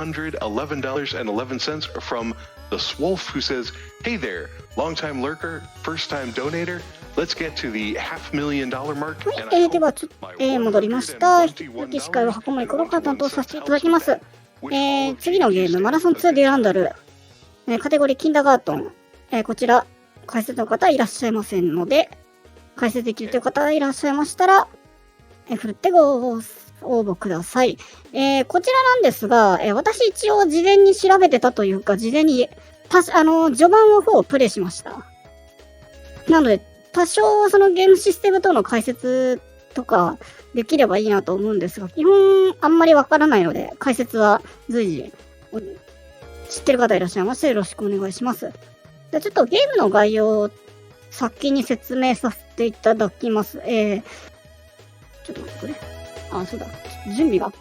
$111.11 from the Swolf, who says, "Hey there, long-time lurker, first-time donator. Let's get to the $500,000 mark." はい、では戻りました。引き続き司会は箱森黒川担当させていただきます。次のゲーム、マラソン2デュランダル、カテゴリーキンダーガートン、こちら、解説の方いらっしゃいませんので、解説できるという方いらっしゃいましたら、ふるってご応募ください。こちらなんですが、私一応事前に調べてたというか、事前に序盤の方をプレイしました。なので、多少そのゲームシステム等の解説とかできればいいなと思うんですが、基本あんまりわからないので、解説は随時知ってる方いらっしゃいましたらよろしくお願いします。でちょっとゲームの概要を先に説明させていただきます。ちょっと待ってくれ。あ、そうだ。準備が。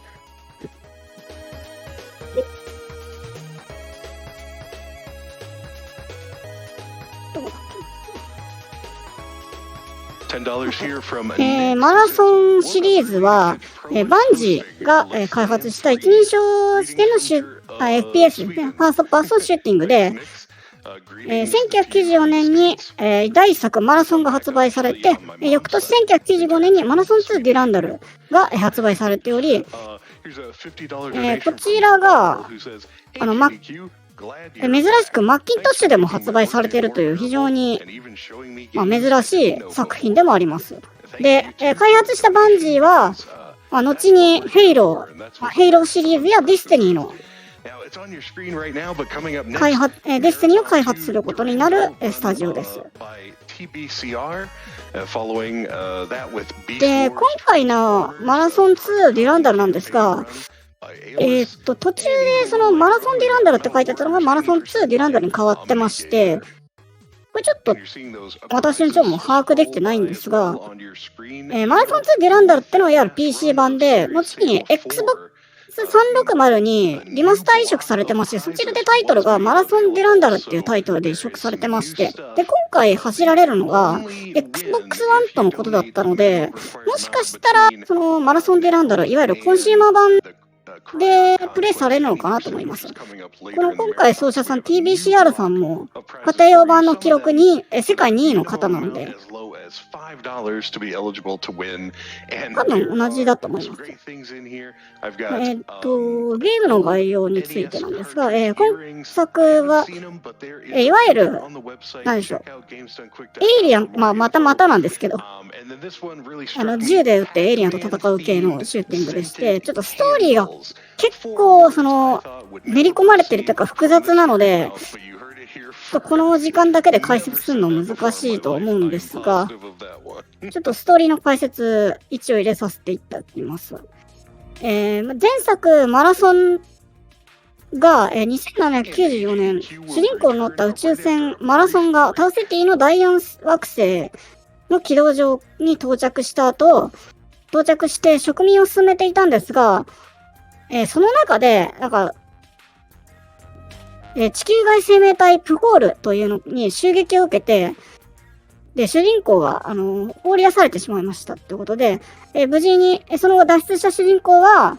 マラソンシリーズは、バンジーが、開発した一人称視点のFPS、ファーストパーソンシューティングで、1994年に、第1作マラソンが発売されて、翌年1995年にマラソン2デュランダルが、発売されており、こちらが珍しくマッキントッシュでも発売されているという非常に、珍しい作品でもあります。で、開発したバンジーは、後にヘイローシリーズやディスティニーのディスティニーを開発することになるスタジオです。で、今回のマラソン2デュランダルなんですが、途中でそのマラソンデュランダルって書いてあったのがマラソン2デュランダルに変わってまして、これちょっと私の方も把握できてないんですが、マラソン2デュランダルってのはいわゆる PC 版で、後に Xbox360 にリマスター移植されてまして、そちらでタイトルがマラソンデュランダルっていうタイトルで移植されてまして、で、今回走られるのが Xbox One とのことだったので、もしかしたらそのマラソンデュランダル、いわゆるコンシューマー版でプレイされるのかなと思います。今回奏者さん tbcr さんも家庭用版の記録に世界2位の方なので、多分同じだと思います。ゲームの概要についてなんですが、今作は、いわゆる何でしょう、エイリアン、またなんですけど、銃で撃ってエイリアンと戦う系のシューティングでして、ちょっとストーリーが結構練り込まれてるというか複雑なので、この時間だけで解説するの難しいと思うんですが、ちょっとストーリーの解説一応入れさせていただきます。前作マラソンが、2794年、主人公の乗った宇宙船マラソンがタウセティの第4惑星の軌道上に到着して植民を進めていたんですが、その中で、地球外生命体プホールというのに襲撃を受けて、で、主人公が、放り出されてしまいましたってことで、無事に、その後脱出した主人公は、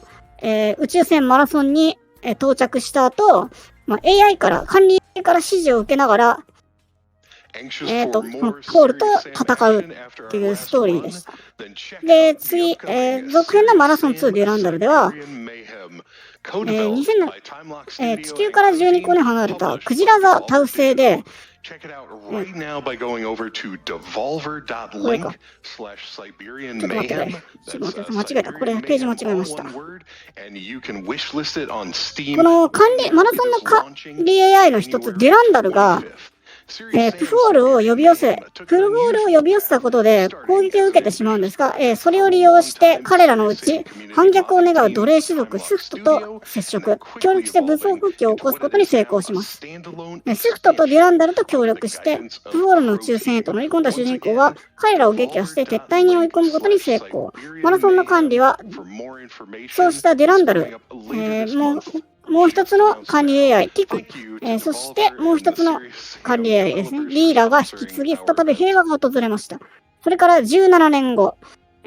宇宙船マラソンに、到着した後、AI 管理から指示を受けながら、ポールと戦うっていうストーリーでした。で、次、続編のマラソン2デュランダルでは、地球から12光年離れたクジラ座タウ星で、これか。ちょっと待ってね。間違えた。これページ間違えました。このマラソンの管理 AI の一つ、デュランダルが、プホールを呼び寄せたことで攻撃を受けてしまうんですが、それを利用して彼らのうち反逆を願う奴隷種族スフトと接触、協力して武装復帰を起こすことに成功します。スフトとデュランダルと協力してプホールの宇宙船へと乗り込んだ主人公は彼らを撃破して撤退に追い込むことに成功。マラソンの管理はそうしたデュランダル、もう一つの管理 AI、ティク、そしてもう一つの管理 AI ですね、リーラが引き継ぎ、再び平和が訪れました。それから17年後、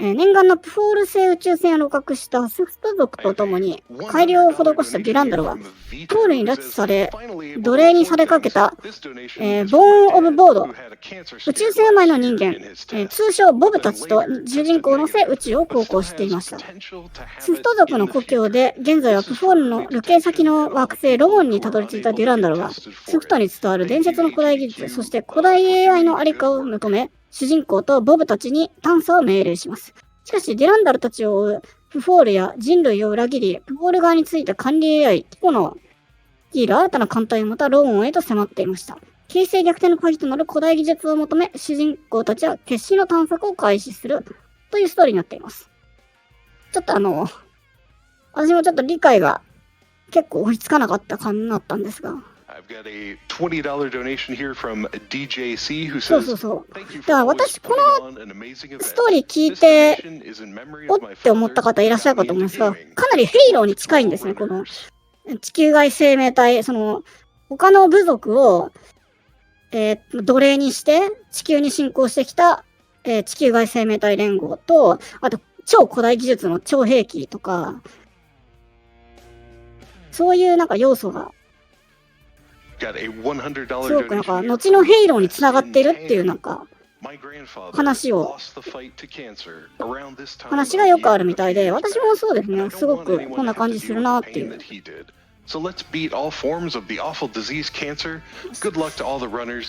念願のプフォール製宇宙船を露獲したスフト族と共に改良を施したデュランダルは、プフォールに拉致され、奴隷にされかけた、ボーン・オブ・ボード、宇宙船前の人間、通称ボブたちと主人公を乗せ宇宙を航行していました。スフト族の故郷で、現在はプフォールの旅行先の惑星ロゴンにたどり着いたデュランダルは、スフトに伝わる伝説の古代技術、そして古代 AI のありかを求め、主人公とボブたちに探査を命令します。しかし、デュランダルたちを追うプフォールや人類を裏切り、プフォール側についた管理 AI、キコの率いる新たな艦隊をまたローンへと迫っていました。形勢逆転の鍵となる古代技術を求め、主人公たちは決死の探索を開始するというストーリーになっています。ちょっと私もちょっと理解が結構追いつかなかった感じになったんですが。そうそうそう。だから私、このストーリー聞いて、おって思った方いらっしゃるかと思うんですが、かなりヘイローに近いんですね、この地球外生命体、他の部族を、奴隷にして地球に侵攻してきた、地球外生命体連合と、あと超古代技術の超兵器とか、そういうなんか要素がすごくなんか後のヘイローにつながっているっていうなんか話がよくあるみたいで、私もそうですね、すごくこんな感じするなっていう。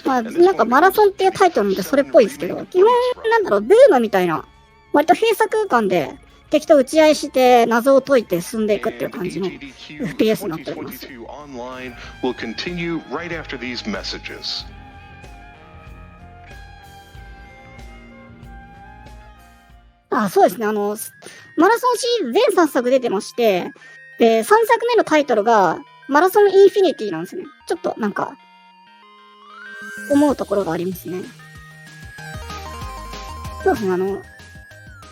まあなんかマラソンっていうタイトルってそれっぽいですけど、基本なんだろう、ブームみたいな割と閉鎖空間で敵と打ち合いして謎を解いて進んでいくっていう感じの FPS になっております。そうですね。マラソンシリーズ全3作出てまして、3作目のタイトルがマラソンインフィニティなんですね。ちょっとなんか思うところがありますね。そうですね。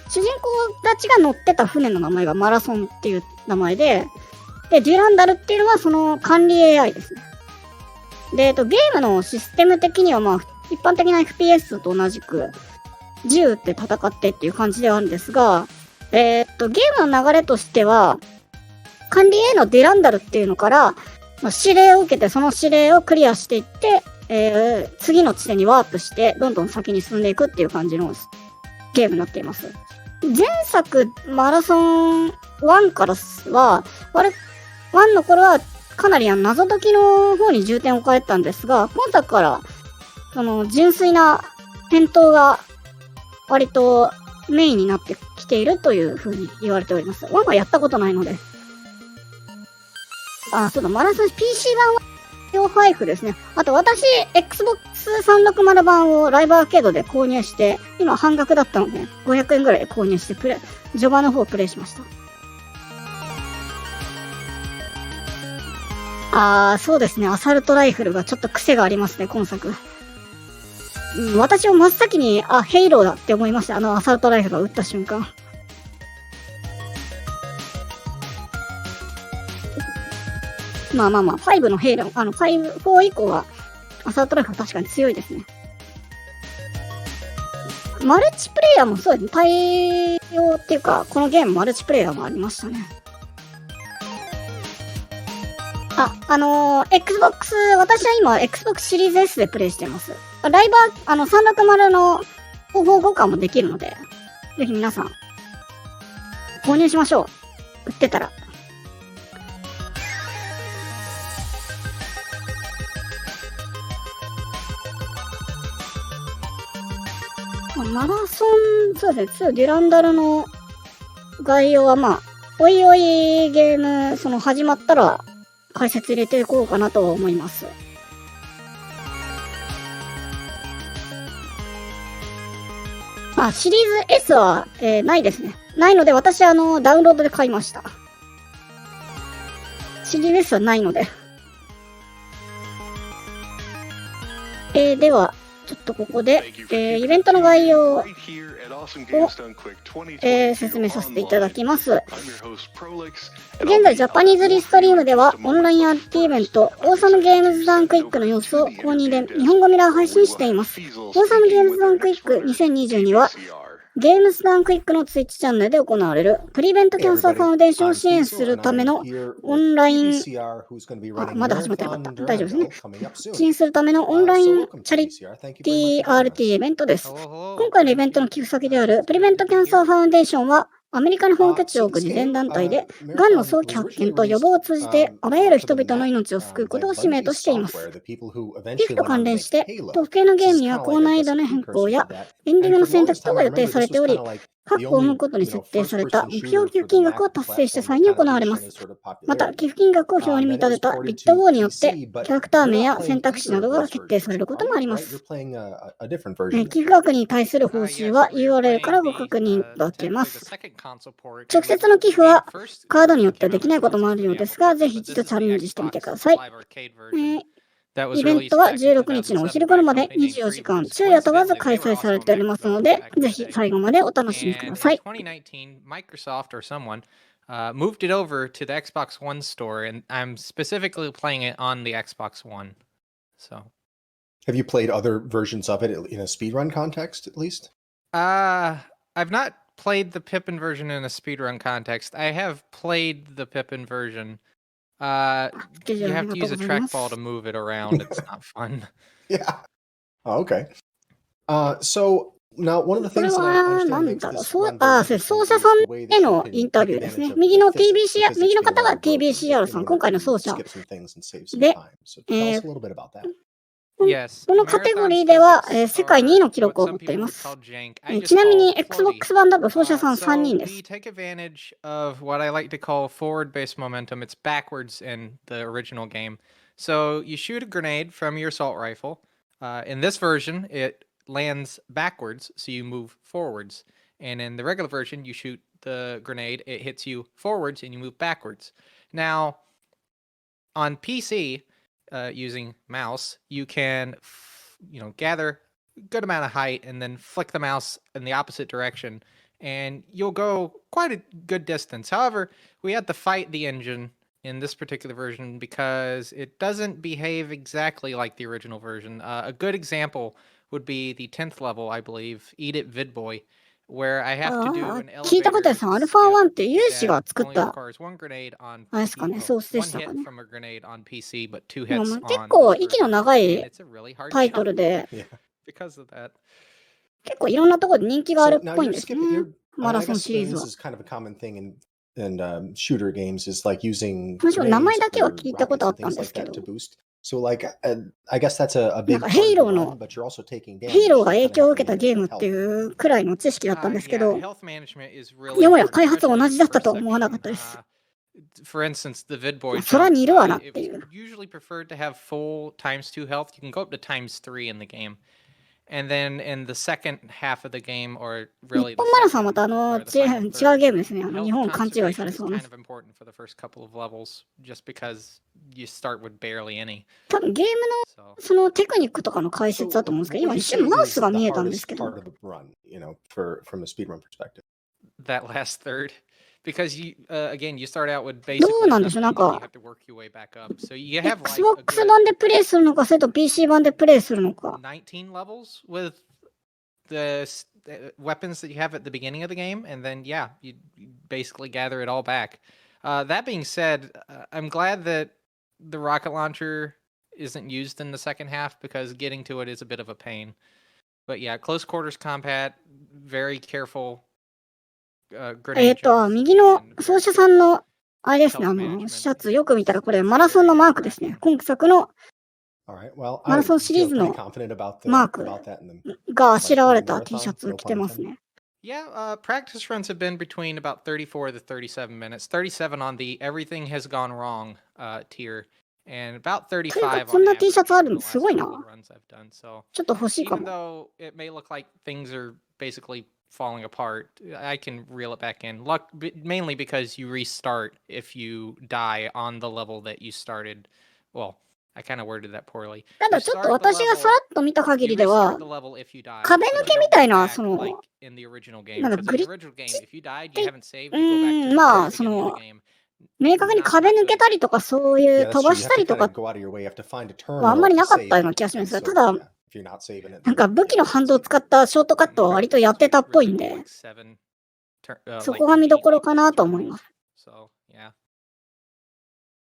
主人公たちが乗ってた船の名前がマラソンっていう名前で、デュランダルっていうのはその管理 AI ですね。で、ゲームのシステム的にはまあ、一般的な FPS と同じく、銃って戦ってっていう感じではあるんですが、ゲームの流れとしては、管理 AI のデュランダルっていうのから、指令を受けてその指令をクリアしていって、次の地点にワープして、どんどん先に進んでいくっていう感じのゲームになっています。前作マラソン1からは、1の頃はかなり謎解きの方に重点を置かれてたんですが、今作からその純粋な戦闘が割とメインになってきているという風に言われております。1はやったことないので。そうだ、マラソン PC 版は用配布ですね。あと私、Xbox 360版をライブアーケードで購入して、今半額だったので、500円ぐらいで購入して、序盤の方をプレイしました。そうですね。アサルトライフルがちょっと癖がありますね、今作。私も真っ先に、ヘイローだって思いました。アサルトライフルが撃った瞬間。まあ、5のヘイロー、4以降は、アサルトライフルは確かに強いですね。マルチプレイヤーもそうですね。対応っていうか、このゲームマルチプレイヤーもありましたね。Xbox、私は今、Xbox シリーズ S でプレイしてます。ライバー、360の方法互換もできるので、ぜひ皆さん、購入しましょう。売ってたら。マラソン、そうですね、デュランダルの概要はおいおいゲーム、始まったら解説入れていこうかなと思います。シリーズ S は、ないですね。ないので、私ダウンロードで買いました。シリーズ S はないので。では、ちょっとここで、イベントの概要を、説明させていただきます。現在、ジャパニーズリストリームでは、オンラインアーティイベント、オーサムゲームズダンクイックの様子を公認で日本語ミラー配信しています。オーサムゲームズダンクイック2022は、ゲームスタンクイックのツイッチチャンネルで行われるプリベントキャンサーファウンデーションを支援するためのオンライン、まだ始まってなかった。大丈夫ですね。支援するためのオンラインチャリティ RT イベントです。今回のイベントの寄付先であるプリベントキャンサーファウンデーションは、アメリカに本拠地を置く慈善団体で、がんの早期発見と予防を通じて、あらゆる人々の命を救うことを使命としています。寄付と関連して、特定のゲームには高難易度の変更や、エンディングの選択等が予定されており、各項目ごとに設定された目標寄付金額を達成した際に行われます。また、寄付金額を表に見立てたビット号によって、キャラクター名や選択肢などが決定されることもあります。寄付額に対する報酬は URL からご確認いただけます。直接の寄付はカードによってできないこともあるようですが、ぜひ一度チャレンジしてみてください。イベントは16日のお昼頃まで24時間昼夜問わず開催されておりますので、ぜひ最後までお楽しみください。Moved it over to the Xbox One store, and I'm specifically playing it on the Xbox One. So, have you played other versions of it in a speedrun context, at least? I've not played the Pippin version in a speedrun context. I have played the Pippin version. You have to use a trackball to move it around. It's not fun. Yeah. Oh, okay. So now one of the これ things that は I 何 understand だ makes ろう、 this 奏 one 者 very さ different ん is the way へ that の you イン can タビュー take ですね。 advantage of 右の physics TBCR、右の being 方 a が lot broken TBCR さん、 in 今回の order 奏 to 者。 skip some things and save some で、time. So tell us a little bit about that. このカテゴリーでは、世界2位の記録を持っています。ちなみに Xbox 版だと奏者さん3人です。We take advantage of what I like to call forward-based momentum. It's backwards in the original game. So you shoot a grenade from your assault rifle. In this version, it lands backwards, so you move forwards. And in the regular version, you shoot the grenade, it hits you forwards, and you move backwards. Now, on PC, using mouse, you can, gather a good amount of height and then flick the mouse in the opposite direction, and you'll go quite a good distance. However, we had to fight the engine in this particular version because it doesn't behave exactly like the original version. A good example would be the 10th level, I believe, Eat It Vidboy, where I have to do an 聞いたことです。アルファ1って有志が作っ only た、 requires one grenade on あれですかね、ソースでした one か hit ね。 from a grenade on PC, but two でも hits 結 on 構 this 息の version. 長 And い it's a really hard タイトル jump で、 Yeah. because of that. 結構いろんなところで人気がある So っ now ぽいん you're ですね。 skipping. You're, マ I ラ mean, I ソン guess シリーズ this は。 is kind of a common thing in shooter games is like using もちろん名前 grenades だけは or 聞いたこと rockets あ and ったん things です like け that ど、 to boost. So like I guess that's a なん big か part ヘ of イ the ロー run, の、 but you're also taking ヘイ damage. ロー So が you 影響 kind を of 受け have た to ゲー use ム that って help. いうくらいの知識だったんですけ Yeah, ど、 health management is really よもや important, 開発 especially 同 in じ the だったと first は思わなかった section. です。 For instance, the Vidboy そら jump, 似るわなっ it てい was う。 usually preferred to have full times 2 health. You can go up to times 3 in the game. And then in the second half of the game, or 日 really 本 the マラソンはま second た or the 違 final う third, ゲームですね。日 health 本勘違いさ conservation れ is そうな。 kind of important for the first couple of levels, just because you start with barely any. 多分ゲーム So のそのテクニックとかの解説 So だと思うんですけ what ど、今 would you 一 say 瞬マウ is スが the 見えたんです hardest けど、 part of the run, from a speedrun perspective? that last third, because you again, you start out with ど basically うなんでしょう、 nothing, なん and you か have to work your way back up. So you have like a Xbox good 版でプレイするのか、それと PC 版でプレイするのか。 19 levels with the weapons that you have at the beginning of the game, and then yeah, you basically gather it all back. That being said, I'm glad that the rocket launcher isn't used in the second half because getting to it is a bit of a pain. But yeah, close quarters combat, very careful 右 grenade jumps, の and 奏 very 者さん careful の、あれですね、 health シャ management. ツよく見たらこれ It's マラソン very のマークですね。 nerve-wracking. 今作の All right. Well, マ I ラソンシリー feel ズ pretty の confident about マーク that in the があしらわれた marathon T シャツ no 着て pun ます intended. ね。 Yeah, practice runs have been between about 34 to 37 minutes. 37 on the everything has gone wrong tier, and about というか、 35こん on な average T シャツある in の the す last ごい couple な。 of runs I've done. So ちょっと欲しいか even も。 though it may look like things are basically falling apart, I can reel it back in. Mainly because you restart if you die on the level that you started. Well, I kind of worded that poorly. ただちょっと私がさらっと見た限り You で restart は the、level if you die. 壁 but 抜 you けみ don't た go いな、 back その、 like in the original game. なんか Because グ in リ the ッ original game, チ if you died, you haven't saved, you go back to ま the あ、そ beginning of の、 the game. 明確に壁抜けたりとか、そういう Yeah, 飛 that's ば true. し You た have to りと kind か of go out of your way. You have to find a はあんま terminal り to なかったよう save. な気がします。 And た so, だ、 yeah. if you're not saving it. なんか武器のハンドを使ったショートカットは割とやってたっぽいんで、そこが見どころかなと思います。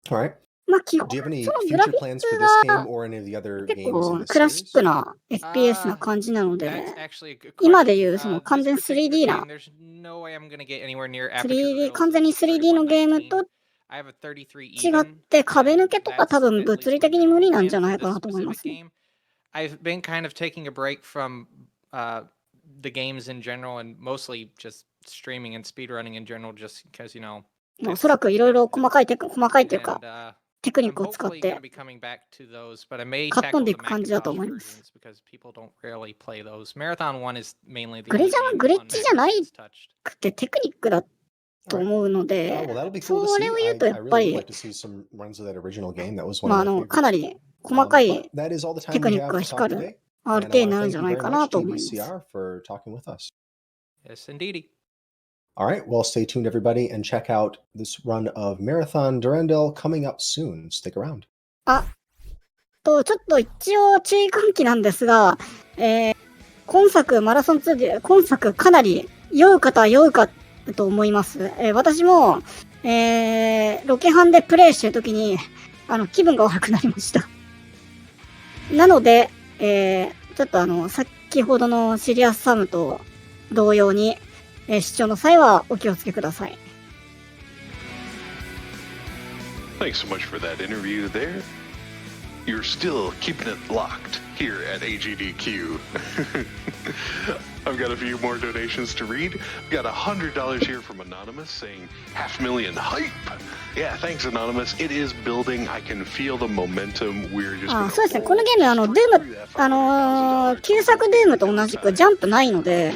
Alright. まあ基本、 Do you have any そのグラ future フィッ plans ク for が this game or any of the other 結 games in 構 this クラシッ series? クな FPS な感じなので、今でいうその完全 3D な、完全に 3D のゲームと違って壁抜けとか多分物理的に無理なんじゃないかなと思いますね。I've been kind of taking a break from the games in general and mostly just streaming and speedrunning in general just because, you know. おそらくいろいろ細かいっていうか、テクニックを使ってかっ飛んでいく感じだと思います。グレジャーはグレッチじゃないくてテクニックだと思うので、それを言うとやっぱり、かなり細かいテクニックが光る RT になるんじゃないかなと思います。Yes, indeed. All right, well, stay tuned, everybody, and check out this run of Marathon Durandal coming up soon. Stick around. ちょっと一応注意喚起なんですが、今作マラソン2で、今作かなり酔う方は酔うかと思います。私も、ロケハンでプレイしてるときに、気分が悪くなりました。なので、ちょっと先ほどのシリアスサムと同様に、視聴の際はお気をつけください。Thanks so much for that interview there. You're still keeping it locked here at AGDQ. I've got a few more donations to read. I've got $100 here from Anonymous saying 500,000 hype. Yeah, thanks Anonymous. It is building. I can feel the momentum. We're just そうですね。このゲームドゥーム旧作ドゥームと同じくジャンプないので、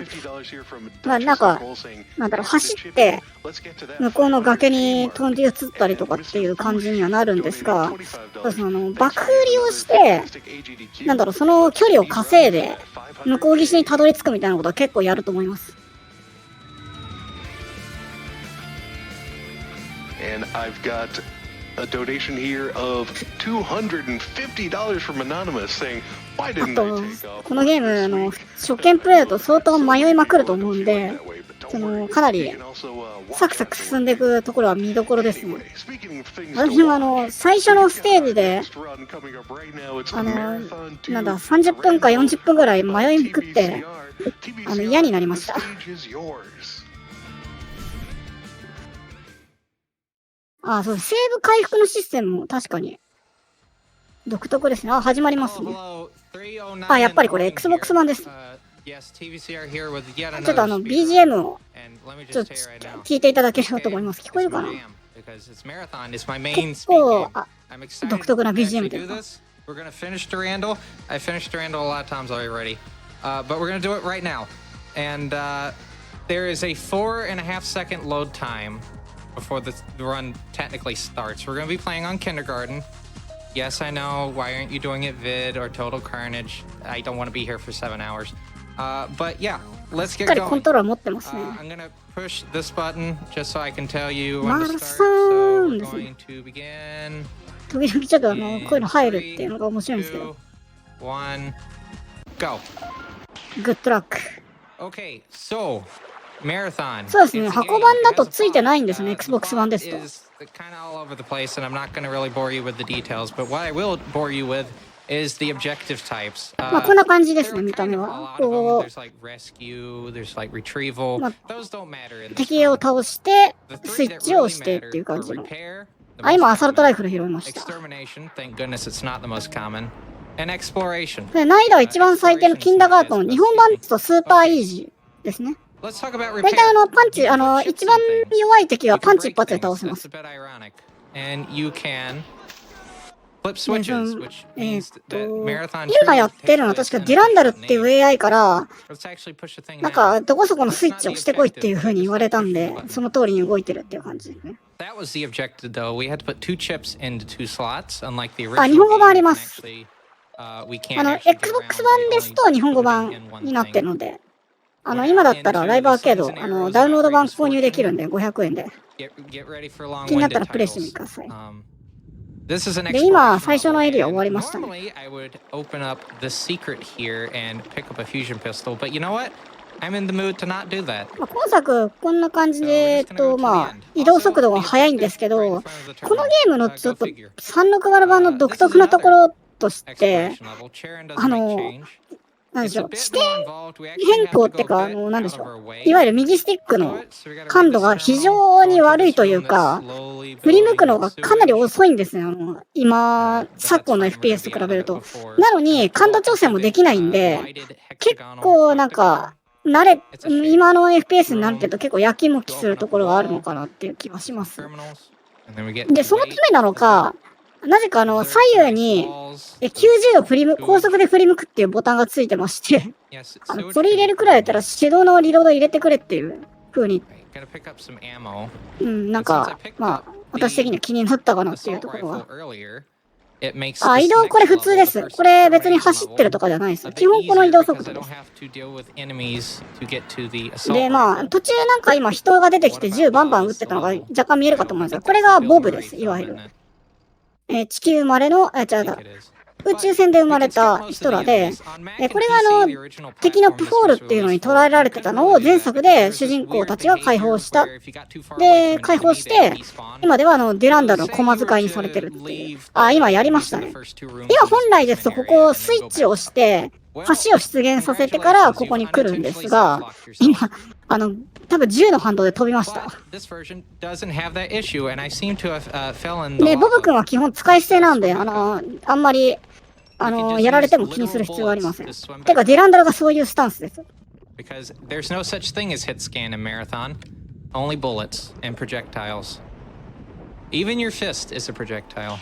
まあなんだろう、走って向こうの崖に飛んで移ったりとかっていう感じにはなるんですが、爆風利用してその距離を稼いで向こう岸にたどり着くみたいなことは結構やると思います。And I've got a donation here of $250 from Anonymous saying, why didn't I take off? このゲーム初見プレイだと相当迷いまくると思うんで、かなりサクサク進んでいくところは見どころですね。私も最初のステージで30分か40分ぐらい迷いまくって嫌になりました。そう、セーブ回復のシステムも確かに独特ですね。始まりますね。やっぱりこれ Xbox 版です。ちょっとBGM をちょっと聞いていただければと思います。聞こえるかな？結構独特な BGM です。We're gonna finish Durandal. I finished Durandal a lot of times already, but we're gonna do it right now. And there is a 4.5-second load time before the run technically starts. We're gonna be playing on Kindergarten. Yes, I know. Why aren't you doing it vid or Total Carnage? I don't want to be here for 7 hours. But yeah, let's get going. I'm gonna push this button just so I can tell you when to start. So we're going to begin. 時々ちょっとこういうの入るっていうのが面白いんですけど。1, go. Good luck. Okay, so Marathon. そうですね。箱版だとついてないんですね。Xbox 版ですと。Kind of all over the place, and I'm not going to really bore you with the details. But what I will bore you with is the objective types. こんな感じですね。見た目は。There's like rescue, there's like retrieval. Those don't matter. 敵を倒してスイッチを押してっていう感じの。今アサルトライフル拾いました。Extermination, thank goodness it's not the most common. And exploration. 難易度は一番最低のキンダーガートン、日本版とスーパーイージーですね。大体パンチ、一番弱い敵はパンチ一発で倒せます。今やってるのは確かデュランダルっていう AI からどこそこのスイッチをしてこいっていう風に言われたんで、その通りに動いてるっていう感じですね。日本語版あります。Xbox 版ですと日本語版になってるので、今だったらライブアーケードダウンロード版購入できるんで500円で、気になったらプレイしてみてください。This is an で、今、 exploration 最初のエリア level, 終わり and ましたね。 normally I would open up the secret here and pick up a fusion pistol, but you know what? I'm in the mood to not do that. まあ、今作、こんな感じで、まあ、移動速度が速いんですけど、このゲームのちょっと360版の独特なところとして、なんでしょう、視点変更っていうか、なんでしょう、いわゆる右スティックの感度が非常に悪いというか、振り向くのがかなり遅いんですよ。今、昨今の FPS と比べると。なのに、感度調整もできないんで、結構なんか、今の FPS になるけど結構やきもきするところがあるのかなっていう気はします。で、そのためなのか、なぜか左右に90度高速で振り向くっていうボタンがついてまして、これ入れるくらいだったら手動のリロード入れてくれっていう風に、なんか、まあ、私的には気になったかなっていうところは。あ、移動これ普通です。これ別に走ってるとかじゃないです。基本この移動速度です。で、まあ、途中なんか今人が出てきて銃バンバン撃ってたのが若干見えるかと思うんですが、これがボブです、いわゆる。地球生まれの、宇宙船で生まれた人らで、これが敵のプフォールっていうのに捕らえられてたのを前作で主人公たちが解放した。で、解放して、今ではデュランダルの駒使いにされてるっていう。あ、今やりましたね。今本来ですとここスイッチを押して、橋を出現させてからここに来るんですが、今、多分10の反動で飛びました。で、ボブ君は基本使い捨てなんで、あんまり、やられても気にする必要はありません。てか、デュランダルがそういうスタンスです。Because there's no such thing as hit scan in Marathon. Only bullets and projectiles. Even your fist is a projectile.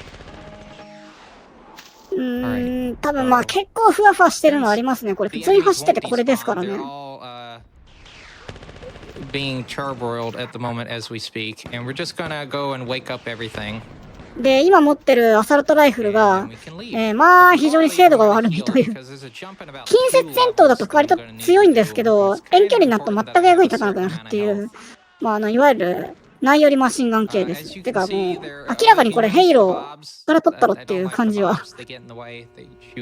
多分まあ結構ふわふわしてるのありますね。これ普通に走っててこれですからね。Being charbroiled at the moment as we speak, and we're just gonna go and wake up everything. で、今持ってるアサルトライフルが、まあ非常に精度が悪いという。近接戦闘だと割と強いんですけど、遠距離になると全く役に立たなくなるっていう、まあいわゆる内寄りマシンガン系です。てかもう、明らかにこれヘイローから取ったろっていう感じは。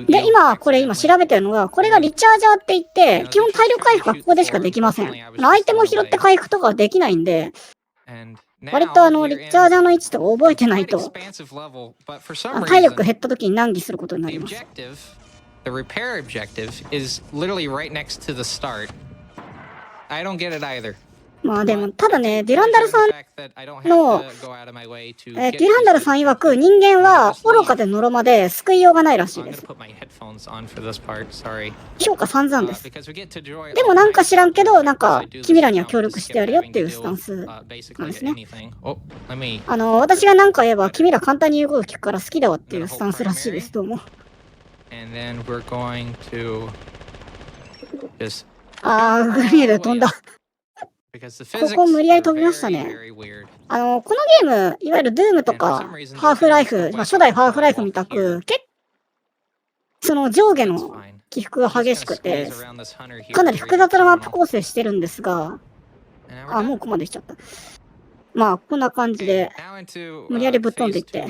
で、今調べてるのが、これがリチャージャーって言って、基本体力回復はここでしかできません。アイテムを拾って回復とかはできないんで、割とリチャージャーの位置とか覚えてないと、体力減った時に難儀することになります。The repair objective is literally right next to the start. I don't get it either. まあでも、ただね、デュランダルさんの、デュランダルさん曰く人間は愚かでのろまで救いようがないらしいです。評価散々です。でもなんか知らんけど、なんか君らには協力してやるよっていうスタンスなんですね。私が何か言えば君ら簡単に言うこと聞くから好きだわっていうスタンスらしいです、どうも。あー、グレード飛んだ。ここ無理やり飛びましたね。このゲーム、いわゆるドゥームとか、ハーフライフ、まあ、初代ハーフライフみたく、その上下の起伏が激しくて、かなり複雑なマップ構成してるんですが、あ、もうここまで来ちゃった。まあ、こんな感じで、無理やりぶっ飛んでいって。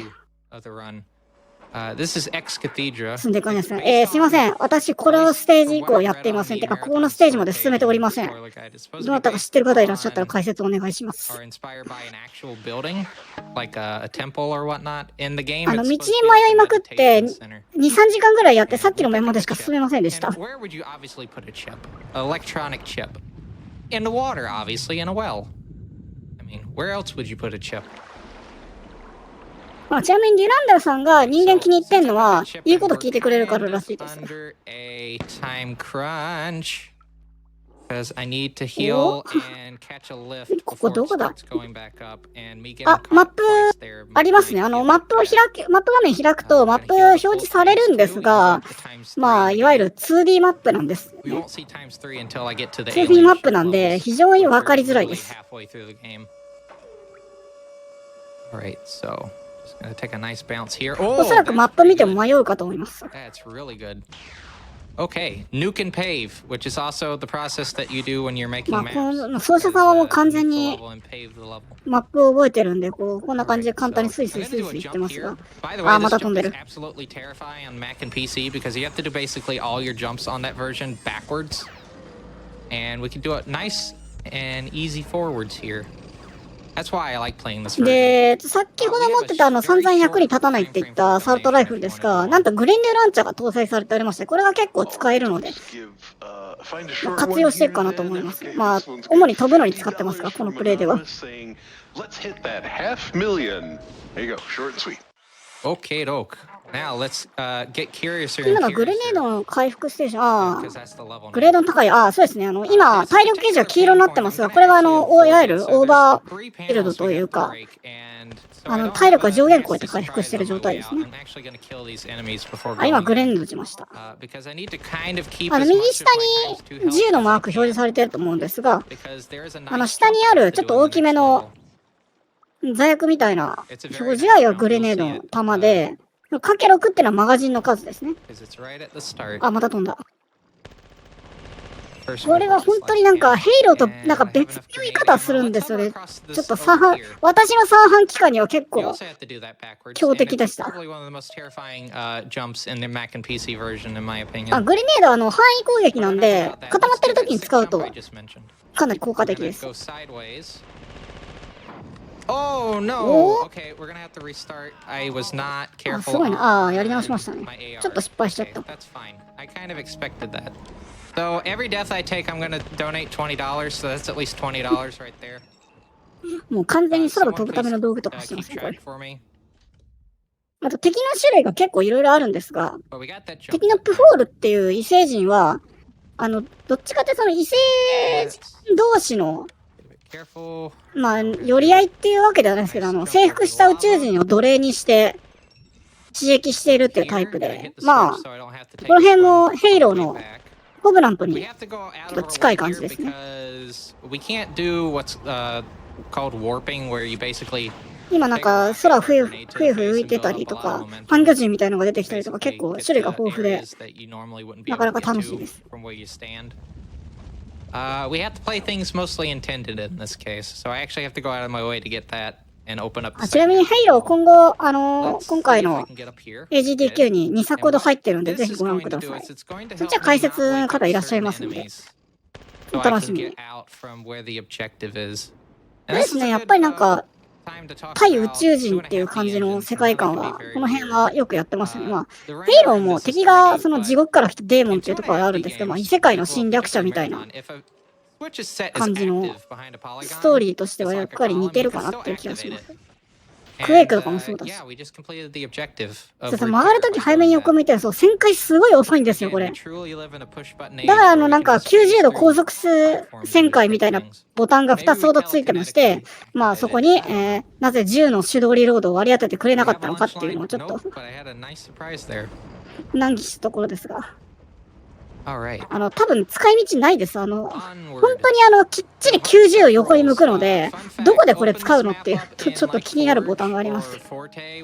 進んでいかないですね。すいません。私、このステージ以降やっていません。てか、ここのステージまで進めておりません。どなたか知ってる方いらっしゃったら解説お願いします。道に迷いまくって、2、3時間ぐらいやって、さっきの面までしか進めませんでした。まあ、ちなみにデュランダルさんが人間気に入ってんのは言うこと聞いてくれるかららしいです。ここどこだ？あ、マップありますね。マップ画面開くとマップ表示されるんですが、まあいわゆる 2D マップなんです、ね。2D マップなんで非常に分かりづらいです。おそらくマップ見ても迷うかと思います。Okay, nuke and pave, which is also the process that you do when you're making まあ、 maps. 奏者さんはもう完全 Nuke the に level and pave the level. マップを覚えてるんで、こんな感じで Alright, 簡単に so スイス I'm イ gonna スイ do ス a イ言っ jump てます here. が。 By the あ、 way, ま this た飛ん jump で is る。absolutely terrifying on Mac and PC because you have to do basically all your jumps on that version backwards. And we can do it nice and easy forwards here. That's why I like playing this version. で、先ほど持ってた散々役に立たないって言ったアサルトライフルですが、なんとグレンデランチャーが搭載されておりまして、これが結構使えるので、まあ活用していくかなと思います。まあ、主に飛ぶのに使ってますが、このプレイでは。Okay, doke. Now let's get curiouser 今 and のグレネー curiouser. ドの回復ステーション、あ Because あ、 that's the level グレードの高い、ああ、そうですね。今、体力ゲージは黄色になってますが、これはいわゆるオーバービルドというか、体力が上限超えて回復している状態ですね。あ、今、グレネード打ちました。右下に銃のマーク表示されていると思うんですが、下にあるちょっと大きめの座薬みたいな表示はグレネードの弾で、かけ6っていうのはマガジンの数ですね。あ、また飛んだ。これは本当になんかヘイローとなんか別の読み方するんですよね。ちょっと私の三半規管には結構強敵でした。あ、グレネードは範囲攻撃なんで固まってる時に使うとかなり効果的です。Oh no! Okay, we're gonna have to restart. I was not あ、 careful. すごいな。あ、やり直しましたね。ちょっと失敗しちゃった。 That's fine. I kind of expected that. So every death I take, I'm gonna donate $20. So that's at least $20 right there. もう完全に空を飛ぶための道具とかしてますね、こ Keep れ。 track for me. あと敵の種類が結構いろいろあるんですが、 But we got that jump. 敵のプフォールっていう異星人は、どっちかってその異星人同士の、 Careful. まあ、寄り合いっていうわけではないですけど、征服した宇宙人を奴隷にして刺激しているっていうタイプで、まあ、この辺もヘイローのコブラントにちょっと近い感じですね。We can't do what's called warping, where you basically 今なんか空をふゆふゆ浮いてたりとか、半魚人みたいのが出てきたりとか、結構種類が豊富で、なかなか楽しいです。We have to play things mostly intended in this case, so I actually have to go out of my way to get that and open up the ちなみにヘイロー今後、今回 see if の I can get up here. AGDQ に2作ほど入ってるんで、 This ぜひ is ご覧 going く to だ do さい。 is it's going to そっちは help 解 me 説 not の wake 方 up いらっしゃい certain ますので、 enemies, お so I 楽し can みに。 get out from where the objective is. ですね、やっぱりなんか、対宇宙人っていう感じの世界観は、この辺はよくやってますね。まあ、ヘイローも敵がその地獄から来たデーモンっていうところがあるんですけど、まあ、異世界の侵略者みたいな感じのストーリーとしてはやっぱり似てるかなっていう気がします。クエイクとかもそうだし。そうそう、曲がるとき早めに横向いてる。そう、旋回すごい遅いんですよ、これ。だからなんか90度高速旋回みたいなボタンが2つほどついてまして、まあそこに、なぜ銃の手動リロードを割り当ててくれなかったのかっていうのをちょっと難儀したところですが。多分使い道ないです。本当にきっちり90を横に向くので、どこでこれ使うのっていうちょっと気になるボタンがあります。体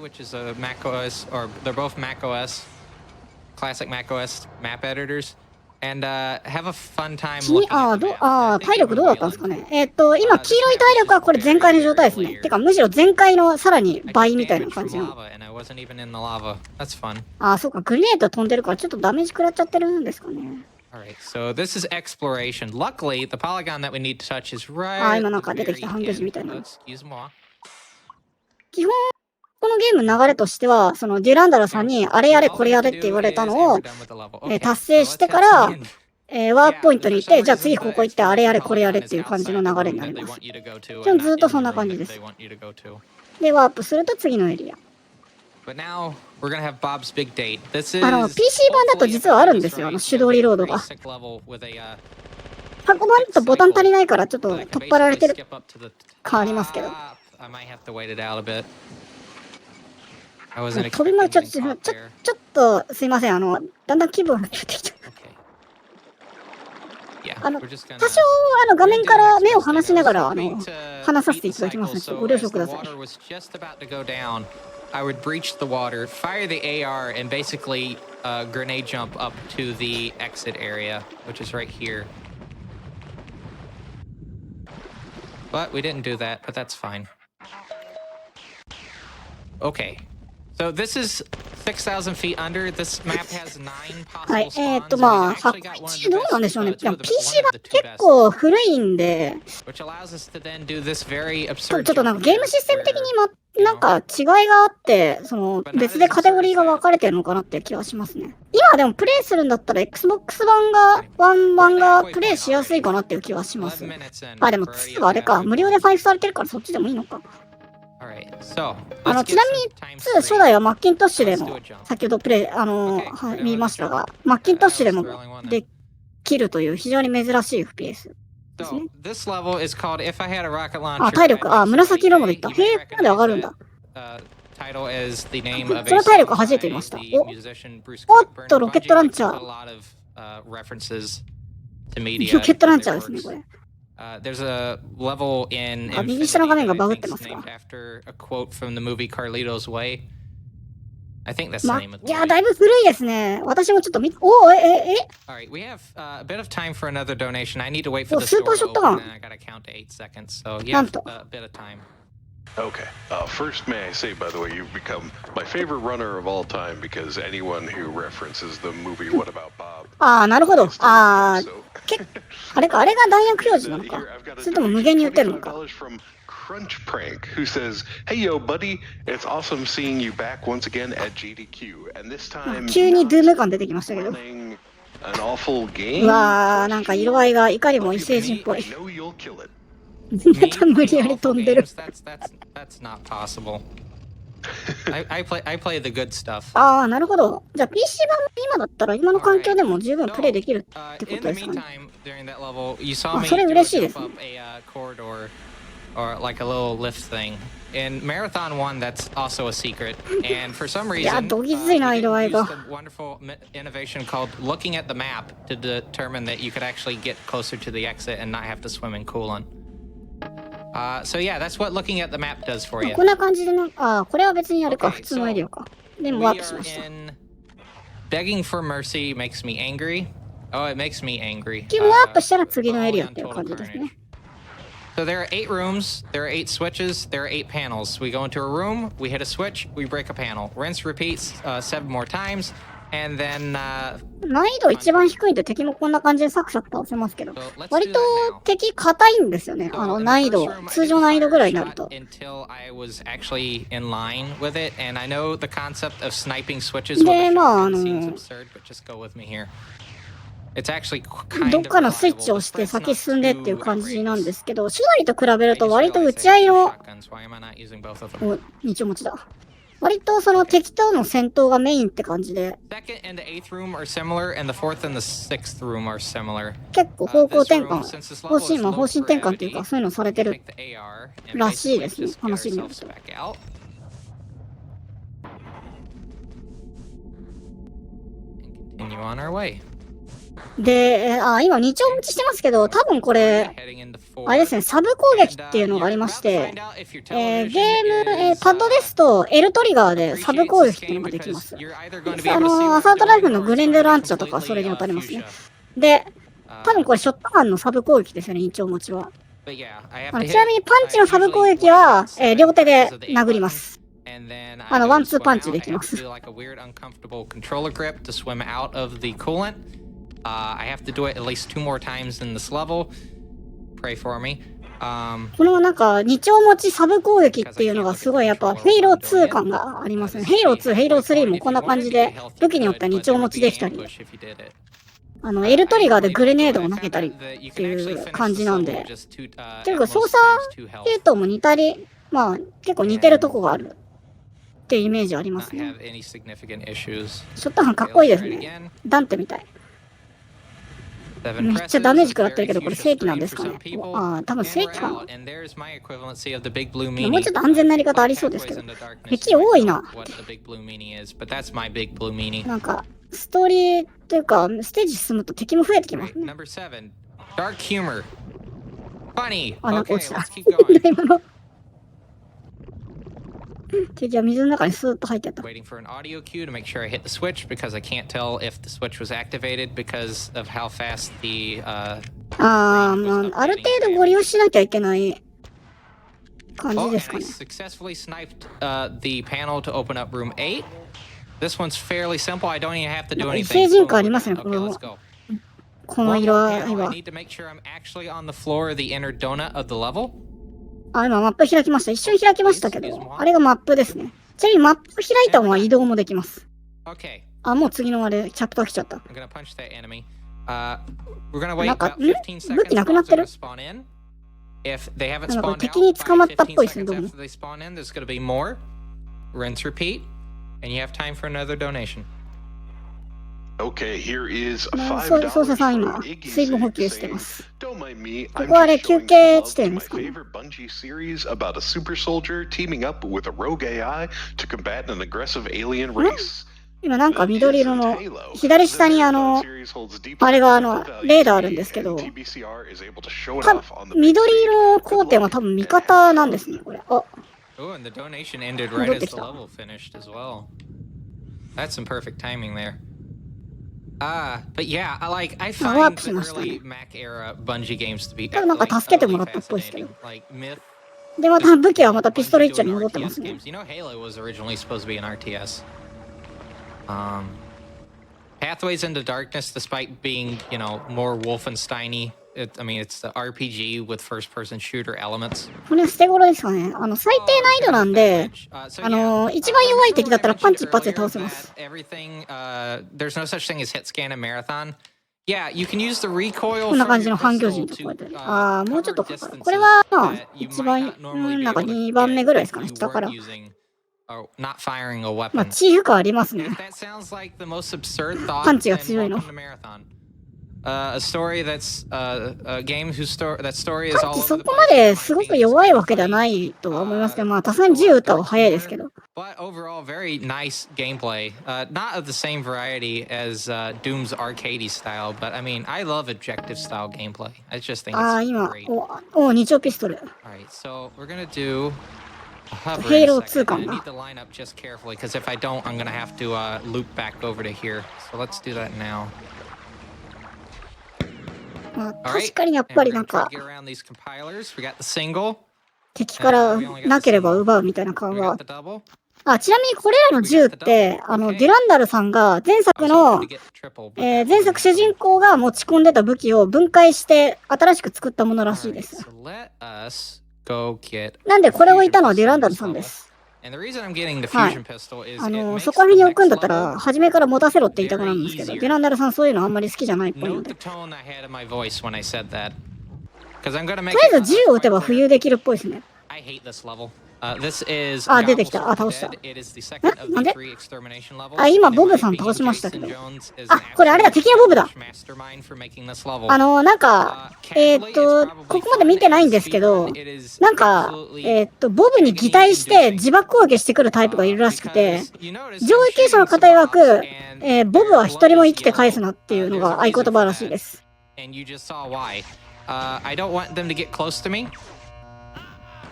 力どうだったんですかね。今、黄色い体力はこれ全開の状態ですね。てか、むしろ全開のさらに倍みたいな感じの。そうか、グレネード飛んでるからちょっとダメージ食らっちゃってるんですかね。今なんか出てきた半魚人みたいな。基本、このゲームの流れとしては、そのデュランダルさんにあれやれこれやれって言われたのを、達成してから、ワープポイントに行って、じゃあ次ここ行ってあれやれこれやれっていう感じの流れになります。でもずっとそんな感じです。で、ワープすると次のエリア。PC 版だと実はあるんですよ、手動リロードが。箱版だとボタン足りないからちょっと取っ払われてる感ありますけど。飛び回ちょっとすいません、だんだん気分が出てきた。多少画面から目を離しながら話させていただきますので、ご了承ください。I would breach the water, fire the AR, and basically grenade jump up to the exit area, which is right here. But we didn't do that, but that's fine. Okay. So this is 6,000 feet under. This map has 9は possible い、spawns. まあ、We've actually got one of the どうなんで best, しょうね。でも two of the- PC one 版 of the two 結 best, 構古いんで、which allows us to then do this very ちょ absurd っとなんか jump ゲームシステム的になんか違いがあって、別でカテゴリーが分かれてるのかなっていう気はしますね。今でもプレイするんだったら Xbox 版がプレイしやすいかなっていう気はします。あ、でも2はあれか、無料で配布されてるからそっちでもいいのか。ちなみに2初代はマッキントッシュでも、先ほど見ましたが、マッキントッシュでもできるという非常に珍しい FPS。ですね。体力、紫色までいった。へえ、ここまで上がるんだ。その体力初めて見ました。おっと、ロケットランチャー。ロケットランチャーですね、これ。右下の画面がバグってますか。いや、だいぶ古いですね。私もちょっとスーパーショットガン。なんと。Okay. First, may I say, by the way, you've become my favorite runner of all time because anyone who references the movie What About Bob? なるほど。あれか、あれが弾薬表示なのか。それとも無限に撃てるのか。Crunch Prank, who says, "Hey yo, buddy, it's awesome seeing you back once again at GDQ, and this time." 急にドゥーム感出てきましたけど。An awful game. うわー、なんか色合いがいかにも異星人っぽい。また無理やり飛んでる。なるほど。じゃあ PC 版の今だったら今の環境でも十分プレイできるってことですかね。それ嬉しいですね。Or like a little lift thing. In Marathon 1, that's also a secret. And for some reason, いや、どぎついな、色合いが。 used a wonderful innovation called looking at the map to determine that you could actually get closer to the exit and not have to swim in coolant. So yeah, that's what looking at the map does for you. こんな感じでこれは別にあれか、普通のエリアか。でもワープしました。Begging for mercy makes me angry. Oh, it makes me angry. ワープしたら次のエリアっていう感じですね。So there are 8 rooms, there are 8 switches, there are 8 panels. We go into a room, we hit a switch, we break a panel. Rinse, repeats 7 more times, and then... 難易度一番低いんで敵もこんな感じでサクサク倒せますけど、割と敵硬いんですよね。難易度、通常難易度ぐらいになると。で、どっかのスイッチを押して先進んでっていう感じなんですけど、初代と比べると割と打ち合いの日持ちだ。割とその敵との戦闘がメインって感じで、結構方向転換、方針転換っていうかそういうのされてるらしいですね、話によると。で、今2丁持ちしてますけど、多分これ、あれですね、サブ攻撃っていうのがありまして、ゲーム、パッドですと L トリガーでサブ攻撃っていうのができます。アサルトライフルのグレンデランチャーとかそれに当たりますね。で、多分これショットガンのサブ攻撃ですよね、2丁持ちは。ちなみにパンチのサブ攻撃は、両手で殴ります。ワンツーパンチできます。I have to do it at least 2 more times in this level. Pray for me. このなんか2丁持ちサブ攻撃っていうのがすごいやっぱヘイロー2感がありますね。ヘイロー2、ヘイロー3もこんな感じで武器によっては2丁持ちできたり、L トリガーでグレネードを投げたりっていう感じなんで、というか操作系統も似たり、結構似てるとこがあるっていうイメージありますね。ショットガンかっこいいですね。ダンテみたい。めっちゃダメージ食らってるけど、これ正規なんですかね。多分正規かな。もうちょっと安全なやり方ありそうですけど。敵多いな。なんか、ストーリーというか、ステージ進むと敵も増えてきますね。なんか落ちた。今の。敵は水の中にスーッと入ってった。Waiting for an audio cue to make sure I hit the switch because I can't tell if the switch was activated because of how fast the まあ、ある程度ご利用しなきゃいけない感じですかね。successfully sniped the panel to open up room 8. This one's fairly simple. I don't even have to do anything. 異星人感ありますね、これは。この色合いは。I need to make sure I'm actually on the floor of the inner donut of the level. 今マップ開きました。一瞬開きましたけど、あれがマップですね。ちなみにマップ開いたまま移動もできます。もう次のあれ、チャプター来ちゃった。なんか、武器なくなってる？なんかこれ敵に捕まったっぽいですね、どうも。Rinse, repeat, and you have time for another donation. Okay, here is $5 操作さん今、 from Iggy 水分補給 saying, してます。 Don't mind me, こ I'm こはあれ just 休 showing 憩 some 地 love to 点で my すかね。 favorite Bungie series about a super soldier teaming up with a rogue AI to combat an aggressive alien race. 今なんか緑色の左下にあれがレーダーあるんですけど、緑色の光点は多分味方なんですね、これ。Oh, and the donation ended right as the level finished as well. That's some perfect timing there. But yeah, I find the early Mac era Bungie games to be なんか助けてもらったっぽいですけど。 like Myth. で、また武器はまたピストル一丁に戻ってますね。You know, Halo was originally supposed to be an RTS. Pathways into Darkness, despite being, you know, more Wolfenstein-y, I mean, it's the RPG with first-person shooter elements. これ捨て頃ですかね。最低難易度なんで、一番弱い敵だったらパンチ一発で倒せます。Everything, there's no such thing as hit scan and marathon. Yeah, you can use the recoil. こんな感じの反響陣とこうやって。もうちょっとかかる。これはまあ一番なんか2番目ぐらいですかね。下から。まあチーフ感ありますね。パンチが強いの。パンチそこまですごく弱いわけではないとは思いますけど、まあさすがに銃撃った方が早いですけど。But overall, very nice gameplay. Not of the same variety as Doom's arcadey style, but I mean, I love objective style gameplay. I just think it's great. 二丁ピストル。Alright, so we're gonna do Halo 2 か I な。 need to line up just carefully, because if I don't, I'm gonna have to loop back over to here. So let's do that now. 確かにやっぱりなんか Get around these compilers. We got the single. 敵からなければ奪うみたいな感が。ちなみにこれらの銃って、デュランダルさんが前作主人公が持ち込んでた武器を分解して新しく作ったものらしいです。なんでこれを置いたのはデュランダルさんです。そこら辺に置くんだったら、初めから持たせろって言いたくなるんですけど、デュランダルさんそういうのあんまり好きじゃないっぽいので。とりあえず銃を撃てば浮遊できるっぽいですね。出てきた。倒した。なんで今、ボブさん倒しましたけど。これあれだ、敵のボブだ。なんか、ここまで見てないんですけど、なんか、ボブに擬態して自爆攻撃してくるタイプがいるらしくて、上位級者の方曰く、ボブは一人も生きて返すなっていうのが合言葉らしいです。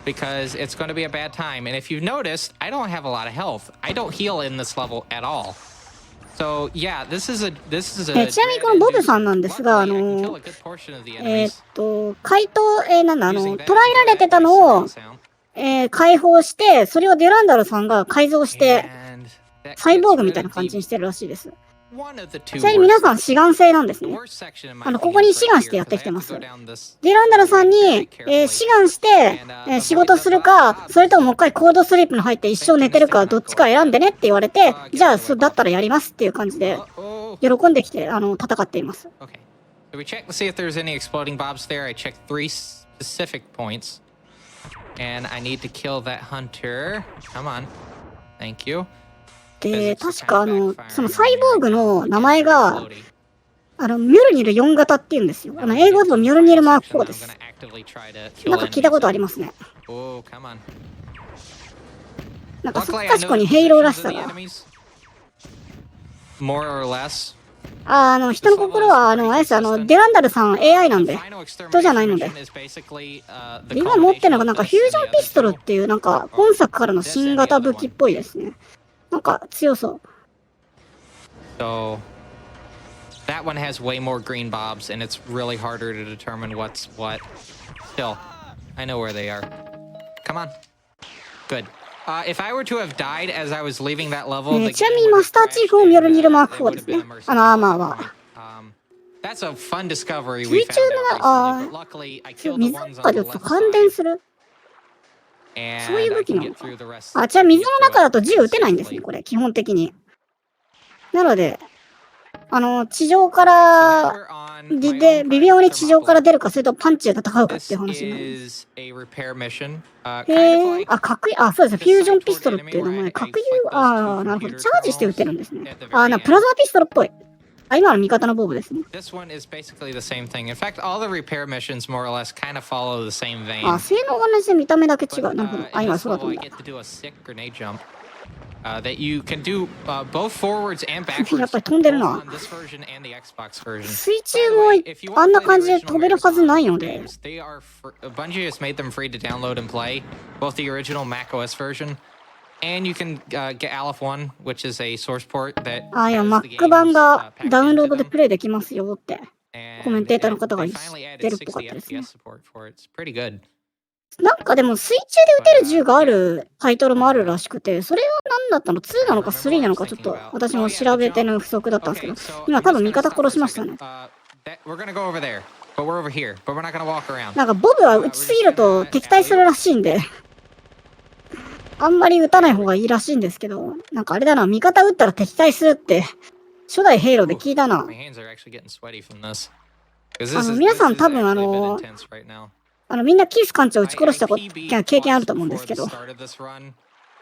Because it's going to be a bad time. And if you've noticed, I don't have a lot of health. I don't heal in this level at all. So yeah, this is a ちなみにこのボブさんなんですが、怪盗、捕らえられてたのを、解放して、それをデュランダルさんが改造して、サイボーグみたいな感じにしてるらしいです。ちなみに皆さん志願制なんですね。ここに志願してやってきてます。デュランダルさんに、志願して、仕事するか、それとももう一回コードスリープに入って一生寝てるか、どっちか選んでねって言われて、じゃあ、だったらやりますっていう感じで、喜んできて、戦っています。We checked to see if there's any exploding bobs there. I checked 3 specific points. And I need to kill that hunter. Come on. Thank you. で、確かそのサイボーグの名前が、ミュルニル4型って言うんですよ。英語だとミュルニルマーク4です。なんか聞いたことありますね。なんかそこかしこにヘイローらしさが。人の心は、あれです、デュランダルさん AI なんで、人じゃないので。今持ってるのがなんかフュージョンピストルっていうなんか本作からの新型武器っぽいですね。なんか強そう。So that one has way more green bobs and it's really harder to determine what's what. Still, I know where they are. Come on. Good. If I were to have died as I was leaving that level, ちなみにマスターチーフをミョルニルマーク4ですね。アーマーは。That's a fun discovery we 水中 found の、out recently, but luckily I killed the 水 ones の中 on で the left 感電 side. する。そういう And I 武器 can なの get か。through the rest. じゃあ水の中だと銃撃てないんですね、これ、基本的に。なので、地上から微妙に地上から出るか、それとパンチで戦うかっていう話になります。そうですね。フュージョンピストルっていう名前、核融、なるほど。チャージして撃てるんですね。プラズマピストルっぽい。今の味方のボブですね。This one is basically the same thing. In fact, all the repair missions more or less kind of follow the same vein. 性能が同じで見た目だけ違う。なるほど。今そうだと思った。That you can do both forwards and や backwards っぱり飛んでる both な。 on this version and the Xbox version. 水中もあんな感じで飛べるはずないので。They are Bungie has made them free to download and play, both the original macOS version, and you can get Aleph 1, which is a source port that いや、 has the Mac 版 games, が packaged ダウンロード into で them. プレイできますよって、コメン And テーターの they 方が言 finally って added るっぽかったですね。 60 FPS support for it. It's pretty good. なんかでも水中で撃てる銃があるタイトルもあるらしくて、それは何だったの ?2 なのか3なのかちょっと私も調べての不足だったんですけど、今多分味方殺しましたね。なんかボブは撃ちすぎると敵対するらしいんで、あんまり撃たない方がいいらしいんですけど、なんかあれだな、味方撃ったら敵対するって初代ヘイローで聞いたな。皆さん多分みんなキース艦長を撃ち殺した経験あると思うんですけど。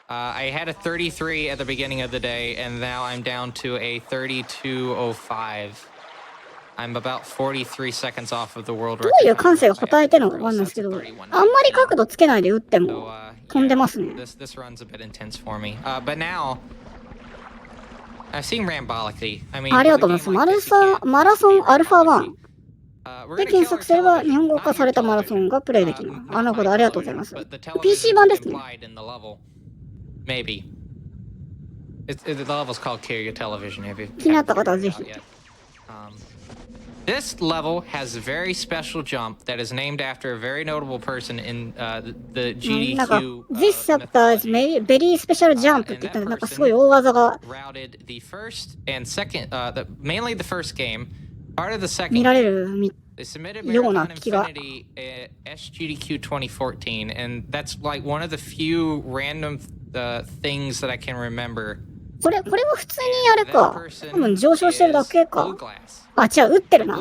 I had a 33 at the beginning of the day, and now I'm down to a 32.05. I'm about 43 seconds off of the world record. どういう感性が働いてるのかわかんないですけど、あんまり角度つけないで撃っても飛んでますね。This run's a bit intense for me. But now, I've seen Rambolically. I mean, ありがとうございます。マラソンアルファ1。で検索すれば日本語化されたマラソンがプレイできます。なるほど、ありがとうございます。PC 版ですね。Maybe. The level's called Kill Your Television. Have you? 気になった方はぜひ。This level has a very special jump that is named after a very notable person in the GDQ. なんか This chapter is very special jump って言ったらなんかすごい大技が routed the first and second, mainly the first game. Part of the second. 見られるThey submitted ような Marathon 気が。 Infinity AGDQ2014, and that's like one of the few random things that I can remember. これは普通にあれか。多分上昇してるだけか。違う、撃ってるな。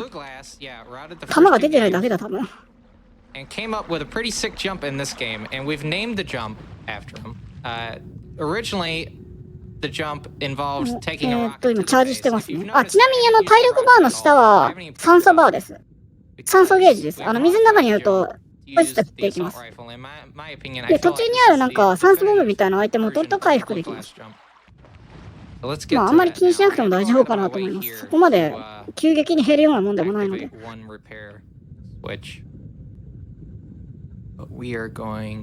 弾が出てないだけだ、多分。And came up with a pretty sick jump in this game, and we've named the jump after him. Originally, the jump involved taking a rocket 今チャージしてますね。ちなみに体力バーの下は酸素バーです。酸素ゲージです。水の中にいるとポイズって振っていきます。で、途中にあるなんか酸素ボムみたいなアイテムを取ると回復できます。あんまり気にしなくても大丈夫かなと思います。そこまで急激に減るようなもんでもないので。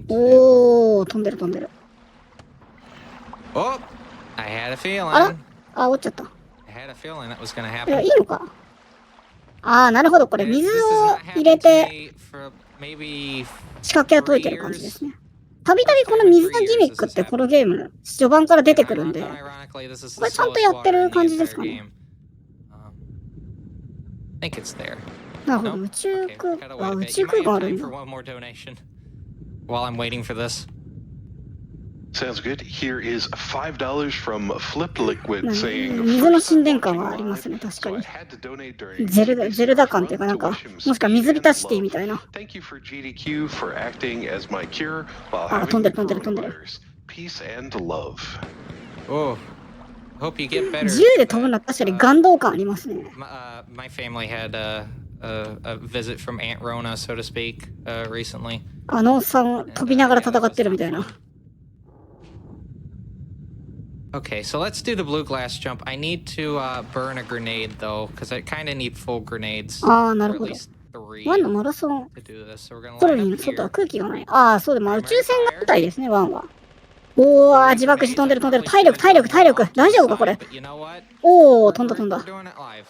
おー、飛んでる飛んでる。Oh, I had a feeling. 落ちちゃった。I had a feeling that was gonna い happen. や、いいのか。なるほど。これ水を入れて仕掛けを解いてる感じですね。たびたびこの水のギミックってこのゲーム序盤から出てくるんで、これちゃんとやってる感じですかね。なるほど、宇宙空間あるんだ。While I'm waiting for this. Sounds good. Here is $5 from Flip Liquid saying 水の神殿感はありますね、確かに。ゼルダ感っていうかなんか、もしくは水浸シティみたいな。Thank you for GDQ for acting as my cure while 飛んで having る飛んでる飛んでる。 peace and love. Oh, hope you get better. 銃で飛ぶのは確かに感動感ありますね。My family had a visit from Aunt Rona, so to speak, recently. おっさん飛びながら戦ってるみたいな。Okay, so let's do the blue glass jump. I need to burn a grenade though, because I kind of need full grenades. ああ、なる Or ほ at ど。 least 3ワンのマラソン、 to do this. So we're gonna コロ line ニー up の外は here. 空気がない。ああ、そうでも、宇宙船が舞台ですね、ワンは。おー、自爆して飛んでる飛んでる。体力、体力、体力。大丈夫か、これ。But you know what? おー、飛んだ飛ん We're だ。 doing it live.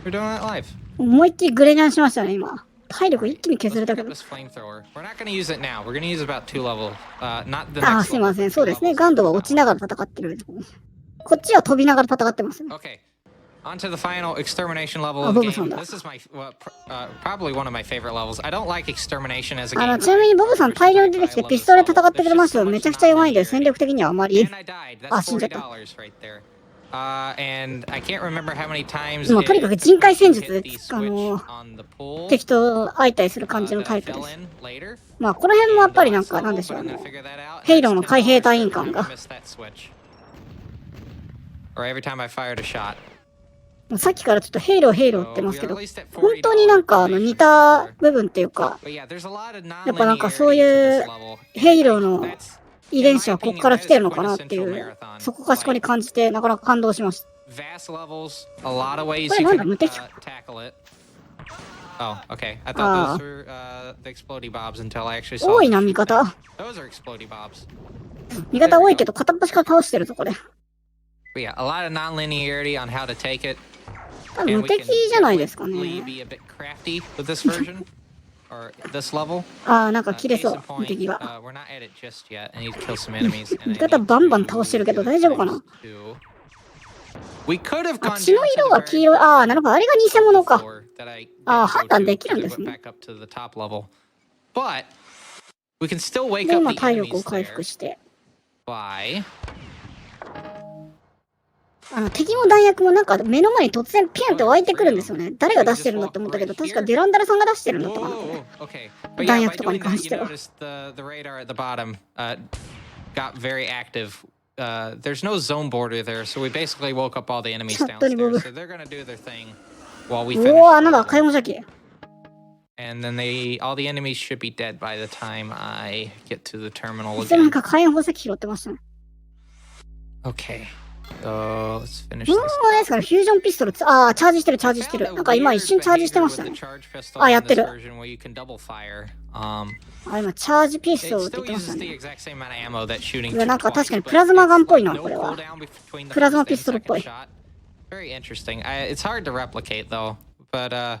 We're doing it live. 思いっきりグレニャンしましたね、今。体力一気に削 Let's れた pick け up ど。 this flamethrower. We're not gonna use it now. We're gonna use about 2 level. Not the ああ、 next すいま level. せん。 2そうですね。 levels. ガンドは落ちながら戦ってる。こっちは飛びながら戦ってますね。 Okay. On to the final extermination level Ah, of the Bobo game. さんだ。 This is my probably one of my favorite levels. I don't like extermination as a あ game. の、ちなみにボブさん大量に出てきてピストルで戦ってくれますよ。めちゃくちゃ弱いんで、戦力的にはあまり。 And I died. That's あ、死んじゃった。 $40 right there. And I can't remember how many times もうとにかく人海戦術で、敵 敵と相対する感じのタイプです。まあ、この辺もやっぱりなんか、なんでしょうね。ヘイローの海兵隊員感が。さっきからちょっとヘイローヘイローって言ってますけど、本当になんか似た部分っていうか、やっぱなんかそういうヘイローの遺伝子はここから来てるのかなっていう、そこかしこに感じてなかなか感動しました。これなんだ、無敵。Oh, okay. I thought those were the explodey bobs until I actually saw. 多いな、味方。 Those are explodey bobs. 味方多いけど、片っ端から倒してるぞ、これ。 But yeah, a lot of non-linearity on how to take it. 無敵じゃないですか Definitely ね。 be a bit crafty with this version or this level. ああ、なんか切れそ Case う、 in 無 point, 敵が。 we're not at it just yet. I need to kill some enemies. and I 味方 need バンバン倒してるけど大丈夫かな。 to- We could have あ、 gone 血の down to 色 the が very 黄色い。ああ、なるほど。あれが偽物か。 floor that I ああ、 didn't 判 go 断 to できるん because で it す went ね。 back up to the top level. But we can still wake で、 up 今 the 体力を enemies 回 there 復して。 by 敵も弾薬もなんか目の前に突然ピュンって湧いてくるんですよね。誰が出してるんだって思ったけど、確かデュランダルさんが出してるんだったかな、こ Whoa, okay. But れ。 yeah, 弾 by 薬とかに doing 関 that, し you ては。 notice the radar at the bottom got very active. There's no zone border there, so we basically woke up all the enemies 本当にボブ。 downstairs. So they're gonna do their thing while we う finish. おー、 the なんだ、 level. 火炎射器。 And then all the enemies should be dead by the time I get to the terminal いつの間 again. にか火炎宝石拾ってましたね。 Okay, so let's finish もう this. あれですから、フュージョンピストルああ、チャージしてる、チャージしてる。なんか今一瞬チャージしてましたね。あ、やってる。あ、今、チャージピストルって言ってましたね。いや、なんか確かにプラズマガンっぽいな、これは。プラズマピストルっぽい。Very interesting. It's hard to replicate though, but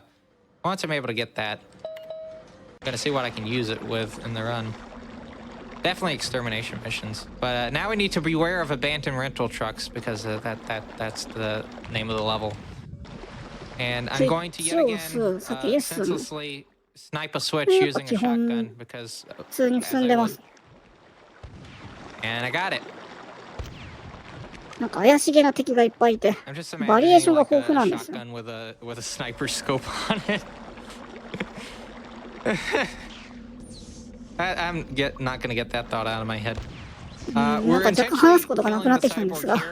once I'm able to get that, I'm gonna see what I can use it with in the run. Definitely extermination missions, but now we need to beware of abandoned rental trucks because that's the name of the level. And I'm going to yet again senselessly snipe a switch using a shotgun because 普通に進んでます。 and I got it. なんか怪しげな敵がいっぱいいて、 I'm just バリエーション imagining が like 豊富なん a ですよ。 shotgun with a sniper scope on it. I'm not gonna get that thought out of my head. なんか若干話すことがなくなってきたんですが、も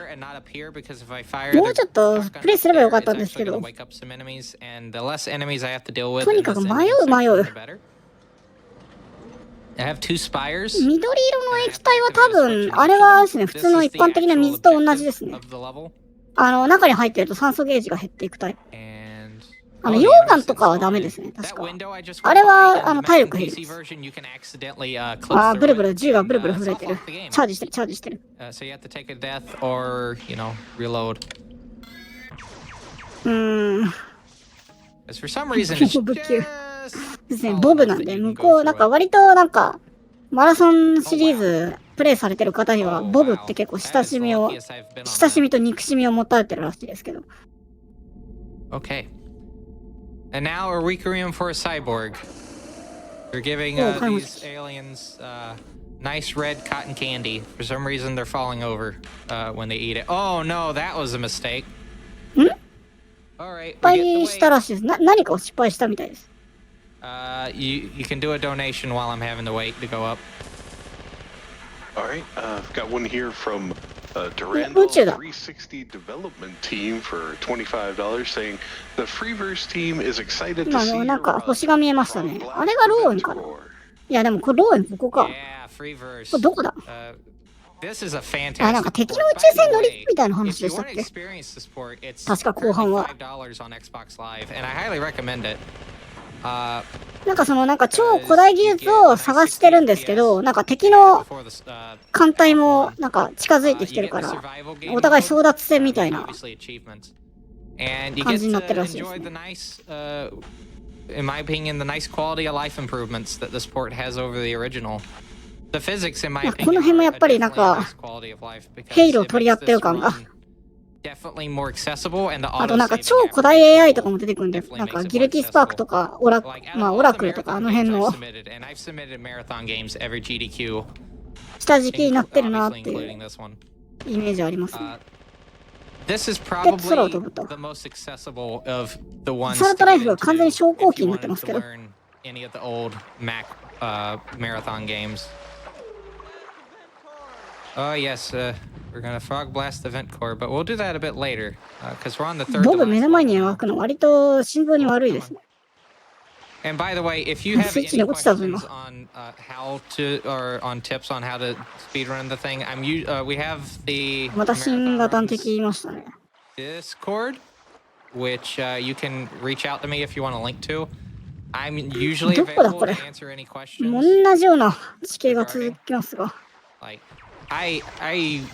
うちょっとプレイすればよかったんですけど、とにかく迷う迷う。緑色の液体は多分、あれはですね、普通の一般的な水と同じですね。中に入ってると酸素ゲージが減っていくタイプ。溶岩とかはダメですね、確か。あれは、体力減ります。あー、ブルブル、銃がブルブル震えてる。チャージしてる、チャージしてる。ボブ級。ですね、ボブなんで、向こう、なんか割となんか、マラソンシリーズプレイされてる方には、ボブって結構親しみと憎しみを持たれてるらしいですけど。Okay. And now a requiem for a cyborg. They're giving these aliens nice red cotton candy. For some reason, they're falling over when they eat it. Oh no, that was a mistake. ん？ All right. 失敗したらしいです。何かを失敗したみたいです。You can do a donation while I'm having to wait to go up. All right, I've got one here from Durandal 360 development team for $25 saying the Freeverse team is excited to see なんか星が見えましたね。あれがローエンかな。いやでもこれローエンここか。これどこだ？あ、なんか敵の宇宙船乗りみたいな話でしたっけ？確か後半は。なんかなんか超古代技術を探してるんですけど、なんか敵の艦隊もなんか近づいてきてるから、お互い争奪戦みたいな感じになってるらしいですね。In my opinion, the nice quality of life improvements that this port has over the original. The physics, in my opinion, この辺もやっぱりなんかヘイロー取り合ってる感が。definitely more accessible and the あとなんか超古代 AI とかも出てくるんで、なんかギルティスパークとかオラクルとかあの辺の下敷きになってるなっていうイメージありますね。This is で、空を飛 probably ぶと。 the most accessible of the ones サルトライフルは完全に昇降機になってますけど。 any of the old Mac marathon games. Oh yes, we're gonna frog blast the vent core, but we'll do that a bit later because we're on the third. ボブ目の前に描くの割と心臓に悪いですね。 And by the way, if you have スイッチ any に落ちたぞ今。 questions on how to or on tips on how to speedrun the thing, we have the また新型の敵言いましたね。 Discord, which you can reach out to me if you want a link to. I'm usually どこだ available これ。 to answer any questions. 同じような地形が続きますが。 Like, I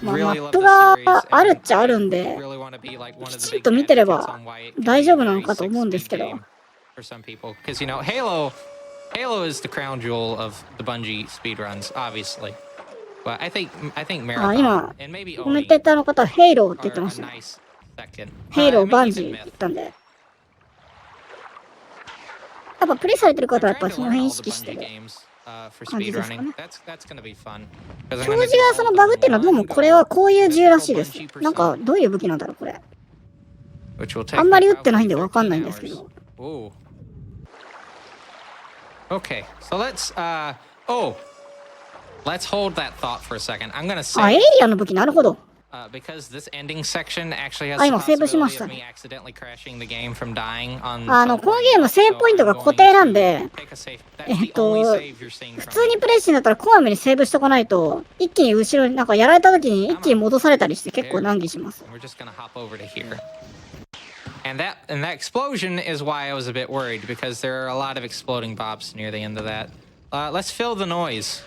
まあ、 really マ love ップ this が series. ある and っちゃあるん I で、 really want to be like one of き the ちん big と見てれ advocates ば on why it 大 can 丈 be 夫 a なの very かと思うんですけ 6-speed ど。 game for some people. Because Halo is the crown jewel of the Bungie speedruns, obviously. But I think あ、 Marathon 今、 and maybe コメン Oni テーターの方はヘイローって言って are ま a したね。 nice second. ヘイロー、 I バン mean, ジー even って言 Myth. ったんで。やっぱプレイされてる I'm 方はやっ trying ぱ to りその learn 辺 all 意 the 識して Bungie る games for 感じですか speedrunning. ね。 That's gonna be fun. 表示がそのバグっていうのはどうもこれはこういう銃らしいです。なんかどういう武器なんだろうこれ。 which will あ take んま me り撃ってないんで probably わかんないん 13ですけ hours. ど。 Ooh. Okay, so let's hold that thought for a second. I'm gonna あ、エイ say リアンの武器なるほど。 because this ending section actually has あ、 the 今セーブしまし possibility た of me ね。accidentally crashing the game from dying on このゲームセーブポイントが固定なんで、 take a save. That's the only save you're seeing 普 from 通 me. にプレイしてんだったらこまめにセーブしとかないと、一気に後ろになんかやられた時に一気に戻されたりして結構難儀します。 We're just gonna hop over to here. And that explosion is why I was a bit worried because there are a lot of exploding bobs near the end of that. Let's fill the noise.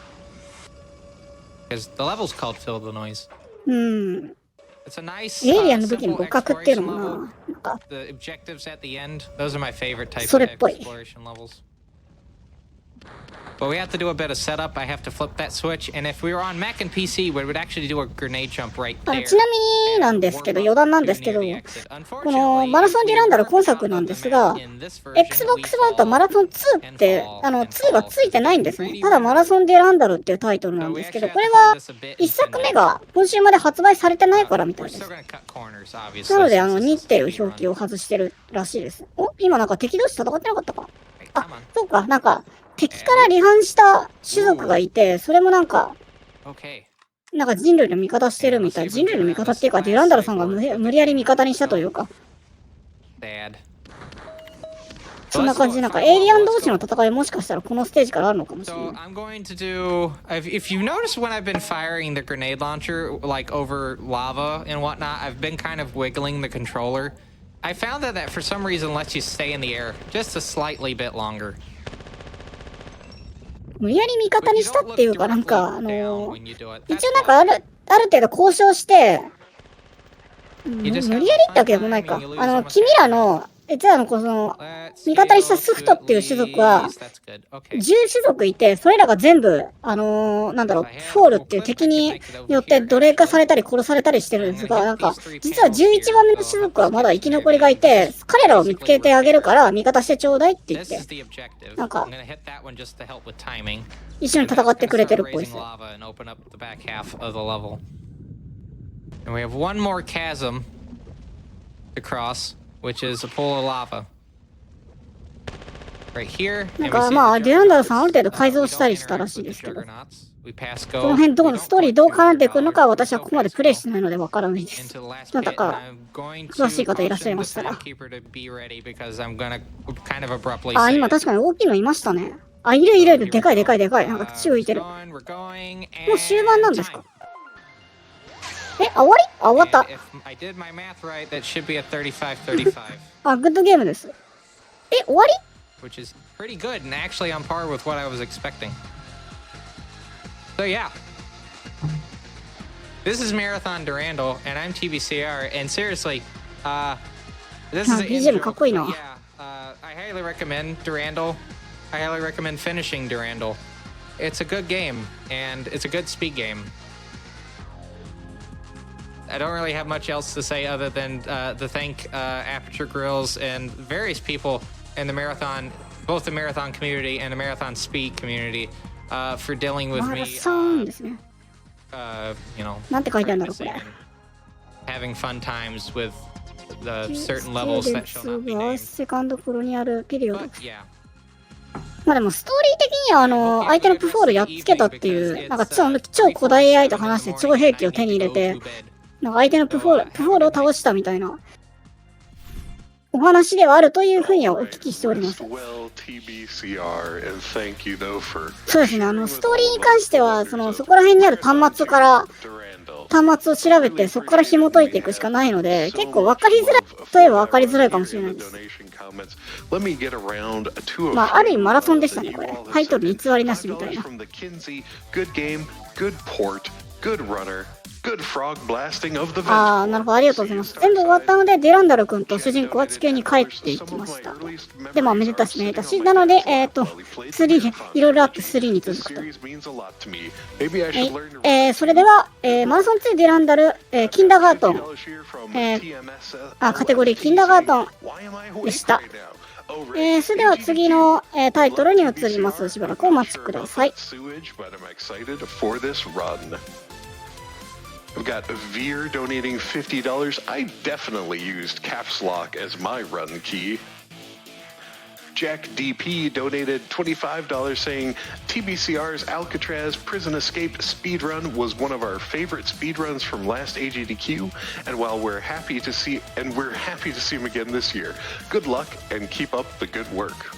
Because the level's called Fill the Noise. It's a nice エイリアンの武器の simple 互角っていう exploration のも level. な、なんか The objectives at the end, those are my favorite type そ of れっぽい。 exploration levels. But we have to do a bit of setup. I have to flip that switch. And if we were on Mac and PC, we would actually do a grenade jump right ち there. なみになんですけど、余談なんですけど、このマラソンデュランダル今作なんですが、Xbox One とマラソン2って、2がついてないんですね。ただマラソンデュランダルっていうタイトルなんですけど、これは1作目が今週まで発売されてないからみたいです。なので、ニっていう表記を外してるらしいです。お、今なんか敵同士戦ってなかったか？あ、そうか、なんか、敵から離反した種族がいて、それもなんか人類の味方してるみたい。人類の味方っていうか、デュランダルさんが無理やり味方にしたというか。そんな感じで、なんかエイリアン同士の戦いもしかしたらこのステージからあるのかもしれない。 So I'm going to do. If you've noticed when I've been firing the grenade launcher, like over lava and whatnot, I've been kind of wiggling the controller. I found that for some reason lets you stay in the air just a slightly bit longer. 無理やり味方にしたっていうか、なんか、一応なんかある程度交渉して、無理やりってわけでもないか。君らの、実はこの、味方にしたスフトっていう種族は、10種族いて、それらが全部、なんだろう、フォールっていう敵によって奴隷化されたり殺されたりしてるんですが、なんか、実は11番目の種族はまだ生き残りがいて、彼らを見つけてあげるから、味方してちょうだいって言って、なんか、一緒に戦ってくれてるっぽいです。And we have one more chasm to cross, which is a pool of lava. Right here. なんかまあ、デュランダルさんある程度改造したりしたらしいですけど、この辺ストーリーどう絡んでくるのか私はここまでプレイしてないのでわからないです。なんだか詳しい方いらっしゃいましたら。あ、今確かに大きいのいましたね。あ、いる、でかい。なんか宙浮いてる。もう終盤なんですか？あ、終わり？あ、終わった。 And if I did my math right, that should be a 35-35, あ、グッドゲームです。終わり？ which is pretty good and actually on par with what I was expecting. So yeah, this is Marathon Durandal, and I'm tbcr. And seriously, this is an BGM かっこいいな。 yeah, I highly recommend Durandal. I highly recommend finishing Durandal. It's a good game, and it's a good speed game. I don't really have much else to say other than to thank Aperture Grills and various people in the marathon, both the marathon community and the marathon speed community, for dealing with マラ me, ソンですね。 you know, なんて書いてあるんだろう、こ practicing れ。 and having fun times with the certain levels that shall not be named. セカンドコロニアルピリオド。 But yeah, まあでもストーリー的には相手のプフォールやっつけたっていう、なんか超古代 AI と話して超兵器を手に入れて、なんか相手のプフォールを倒したみたいなお話ではあるというふうにはお聞きしております。そうですね、ストーリーに関しては、そこら辺にある端末を調べて、そこから紐解いていくしかないので、結構分かりづらいといえば分かりづらいかもしれないです。まあ、ある意味マラソンでしたね、これ。タイトル偽りなしみたいな。ああ、なるほど、ありがとうございます。全部終わったので、デュランダル君と主人公は地球に帰っていきました。で、まあ、めでたしめでたし。なので、3、いろいろアップ3に続くと。それでは、マラソン2デュランダル、キンダーガートン、カテゴリーキンダーガートンでした。それでは次の、タイトルに移ります。しばらくお待ちください。I've got Veer donating $50. I definitely used caps lock as my run key. Jack DP donated $25 saying TBCR's Alcatraz Prison Escape speedrun was one of our favorite speedruns from last AGDQ, and while we're happy to see him again this year. Good luck and keep up the good work.